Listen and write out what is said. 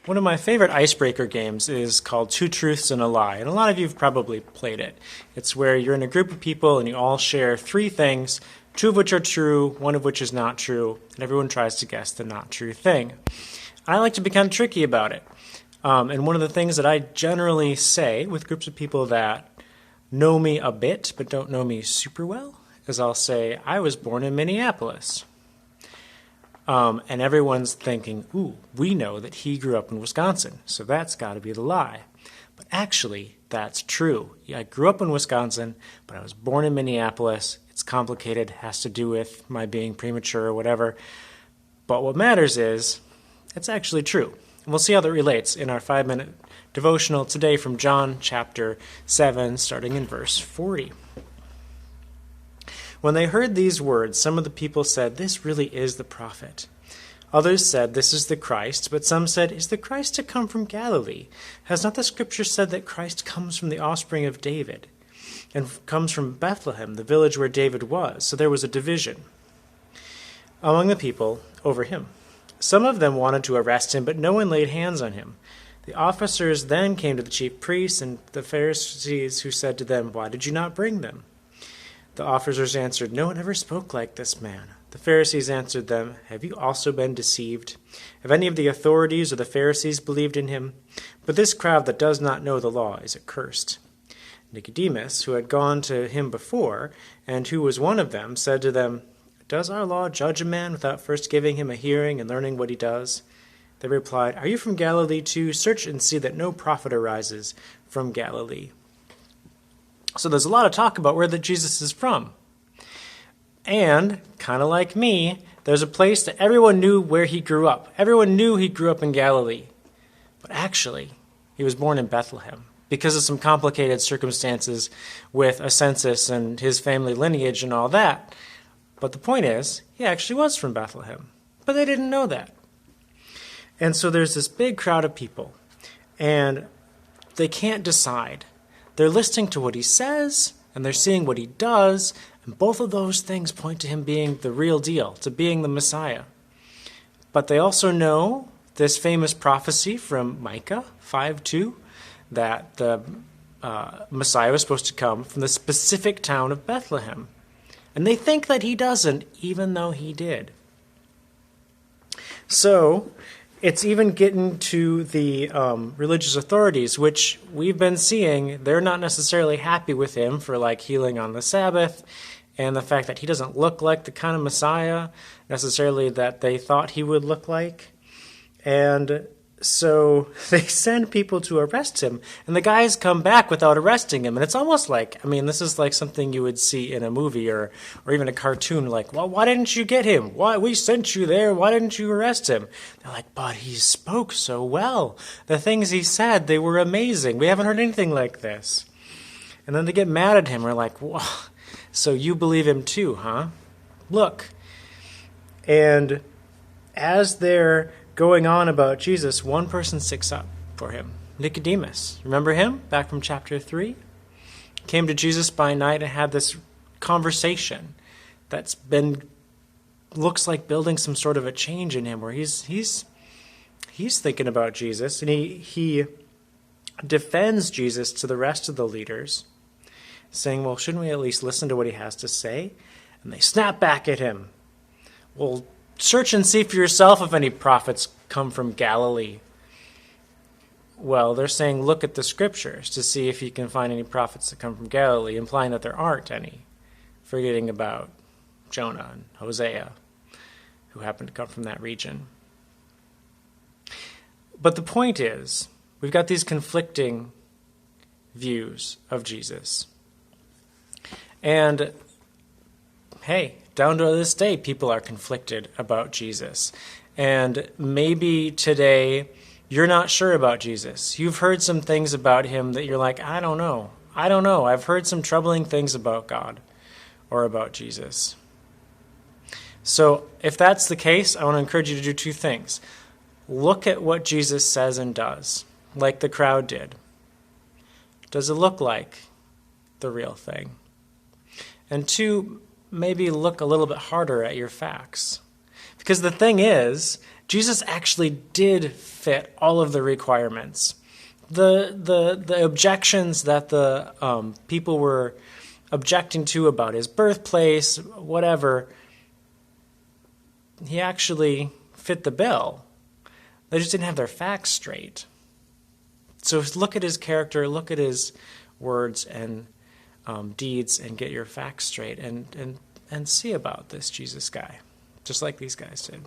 One of my favorite icebreaker games is called Two Truths and a Lie, and a lot of you have probably played it. It's where you're in a group of people and you all share three things, two of which are true, one of which is not true, and everyone tries to guess the not true thing. I like to be kind of tricky about it. And one of the things that I generally say with groups of people that know me a bit but don't know me super well is I'll say, I was born in Minneapolis. And everyone's thinking, ooh, we know that he grew up in Wisconsin, so that's got to be the lie. But actually, that's true. I grew up in Wisconsin, but I was born in Minneapolis. It's complicated, has to do with my being premature or whatever. But what matters is, it's actually true. And we'll see how that relates in our 5-minute devotional today from John chapter 7, starting in verse 40. When they heard these words, some of the people said, "This really is the prophet." Others said, "This is the Christ." But some said, "Is the Christ to come from Galilee? Has not the Scripture said that Christ comes from the offspring of David and comes from Bethlehem, the village where David was?" So there was a division among the people over him. Some of them wanted to arrest him, but no one laid hands on him. The officers then came to the chief priests and the Pharisees, who said to them, "Why did you not bring them?" The officers answered, "No one ever spoke like this man." The Pharisees answered them, "Have you also been deceived? Have any of the authorities or the Pharisees believed in him? But this crowd that does not know the law is accursed." Nicodemus, who had gone to him before, and who was one of them, said to them, "Does our law judge a man without first giving him a hearing and learning what he does?" They replied, "Are you from Galilee too? Search and see that no prophet arises from Galilee." So there's a lot of talk about where Jesus is from. And, kind of like me, there's a place that everyone knew where he grew up. Everyone knew he grew up in Galilee. But actually, he was born in Bethlehem because of some complicated circumstances with a census and his family lineage and all that. But the point is, he actually was from Bethlehem. But they didn't know that. And so there's this big crowd of people, and they can't decide. They're listening to what he says, and they're seeing what he does, and both of those things point to him being the real deal, to being the Messiah. But they also know this famous prophecy from Micah 5:2, that the Messiah was supposed to come from the specific town of Bethlehem. And they think that he doesn't, even though he did. So it's even getting to the religious authorities, which we've been seeing. They're not necessarily happy with him for like healing on the Sabbath and the fact that he doesn't look like the kind of Messiah necessarily that they thought he would look like. And so they send people to arrest him, and the guys come back without arresting him. And it's almost like, this is like something you would see in a movie or even a cartoon, like, well, why didn't you get him? Why, we sent you there. Why didn't you arrest him? They're like, but he spoke so well. The things he said, they were amazing. We haven't heard anything like this. And then they get mad at him. We're like, well, so you believe him too, huh? Look. And as they're going on about Jesus, one person sticks up for him. Nicodemus. Remember him? Back from chapter 3? Came to Jesus by night and had this conversation that's looks like building some sort of a change in him, where he's thinking about Jesus, and he defends Jesus to the rest of the leaders, saying, well, shouldn't we at least listen to what he has to say? And they snap back at him. Well, search and see for yourself if any prophets come from Galilee. Well, they're saying look at the scriptures to see if you can find any prophets that come from Galilee, implying that there aren't any, forgetting about Jonah and Hosea, who happen to come from that region. But the point is, we've got these conflicting views of Jesus. And hey, down to this day, people are conflicted about Jesus. And maybe today you're not sure about Jesus. You've heard some things about him that you're like, I don't know. I've heard some troubling things about God or about Jesus. So if that's the case, I want to encourage you to do two things. Look at what Jesus says and does, like the crowd did. Does it look like the real thing? And two, maybe look a little bit harder at your facts. Because the thing is Jesus actually did fit all of the requirements. The objections that the people were objecting to about his birthplace, whatever, he actually fit the bill. They just didn't have their facts straight. So look at his character, look at his words and deeds, and get your facts straight, and see about this Jesus guy, just like these guys did.